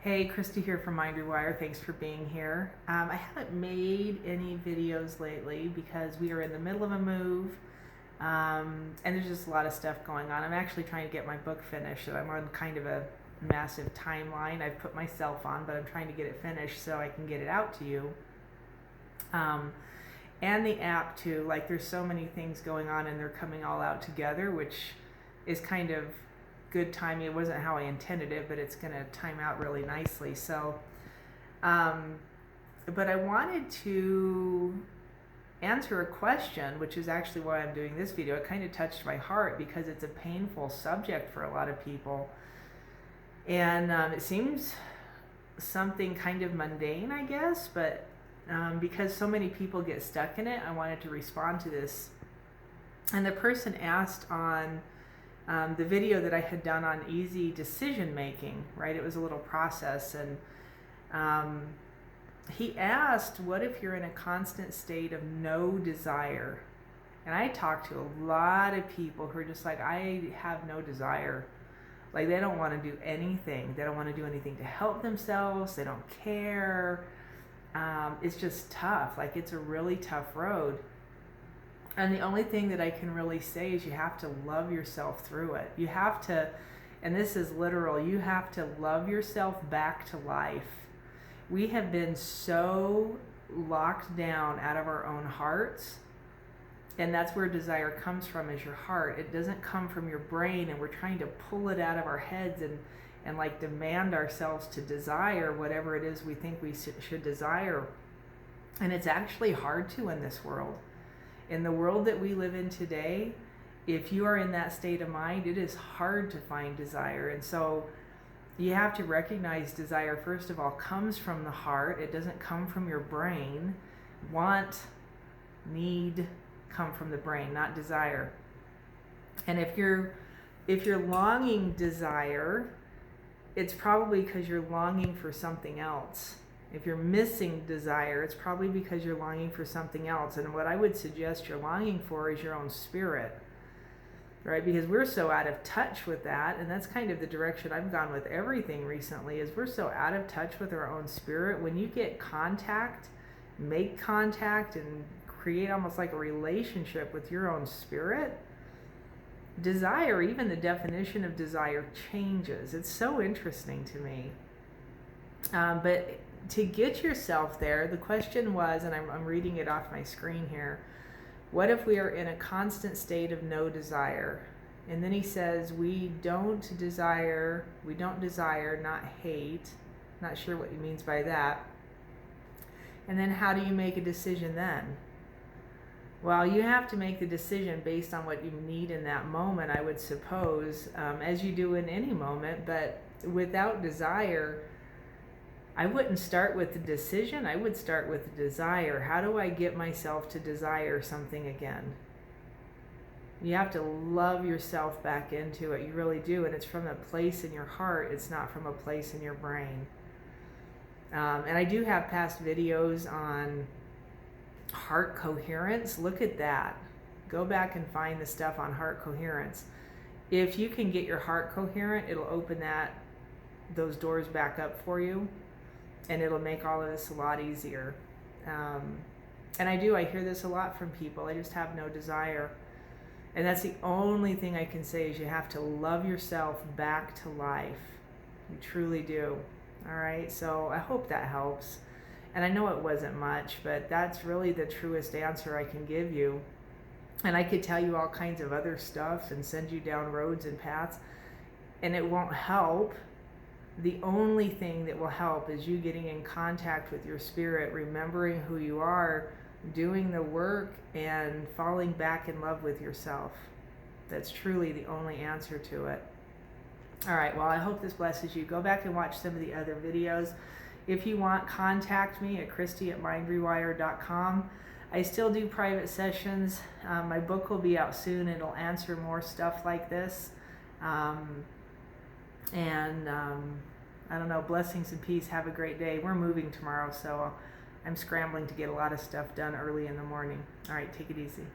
Hey, Christy here from Rewire. Thanks for being here. I haven't made any videos lately because we are in the middle of a move, and there's just a lot of stuff going on. I'm actually trying to get my book finished, so I'm on kind of a massive timeline I've put myself on, but I'm trying to get it finished so I can get it out to you. And the app too, like there's so many things going on and they're coming all out together, which is kind of good timing. It wasn't how I intended it, but it's going to time out really nicely. So, but I wanted to answer a question, which is actually why I'm doing this video. It kind of touched my heart because it's a painful subject for a lot of people. And it seems something kind of mundane, I guess, but because so many people get stuck in it, I wanted to respond to this. And the person asked on the video that I had done on easy decision making, right? It was a little process, and he asked, what if you're in a constant state of no desire? And I talked to a lot of people who are just like, I have no desire. Like they don't want to do anything. They don't want to do anything to help themselves. They don't care. It's just tough. Like it's a really tough road. And the only thing that I can really say is you have to love yourself through it. You have to, and this is literal, you have to love yourself back to life. We have been so locked down out of our own hearts, and that's where desire comes from, is your heart. It doesn't come from your brain, and we're trying to pull it out of our heads and like demand ourselves to desire whatever it is we think we should desire. And it's actually hard to in this world. In the world that we live in today, if you are in that state of mind, it is hard to find desire. And so you have to recognize desire, first of all, comes from the heart. It doesn't come from your brain. Want, need come from the brain, not desire. And if you're longing desire, it's probably because you're longing for something else. If you're missing desire, it's probably because you're longing for something else. And what I would suggest you're longing for is your own spirit, right? Because we're so out of touch with that. And that's kind of the direction I've gone with everything recently, is we're so out of touch with our own spirit. When you get contact, make contact and create almost like a relationship with your own spirit, desire, even the definition of desire changes. It's so interesting to me. But to get yourself there, the question was, and I'm reading it off my screen here, what if we are in a constant state of no desire? And then he says, we don't desire, not hate. Not sure what he means by that. And then how do you make a decision then? Well, you have to make the decision based on what you need in that moment, I would suppose, as you do in any moment. But without desire, I wouldn't start with the decision. I would start with the desire. How do I get myself to desire something again? You have to love yourself back into it. You really do. And it's from a place in your heart. It's not from a place in your brain. And I do have past videos on heart coherence. Look at that. Go back and find the stuff on heart coherence. If you can get your heart coherent, it'll open those doors back up for you, and it'll make all of this a lot easier. And I hear this a lot from people. I just have no desire. And that's the only thing I can say, is you have to love yourself back to life. You truly do. All right, so I hope that helps. And I know it wasn't much, but that's really the truest answer I can give you. And I could tell you all kinds of other stuff and send you down roads and paths, and it won't help. The only thing that will help is you getting in contact with your spirit, remembering who you are, doing the work, and falling back in love with yourself. That's truly the only answer to it. All right, well, I hope this blesses you. Go back and watch some of the other videos. If you want, contact me at Christy@mindrewire.com. I still do private sessions. My book will be out soon. It'll answer more stuff like this. I don't know, blessings and peace. Have a great day. We're moving tomorrow, so I'm scrambling to get a lot of stuff done early in the morning. All right, take it easy.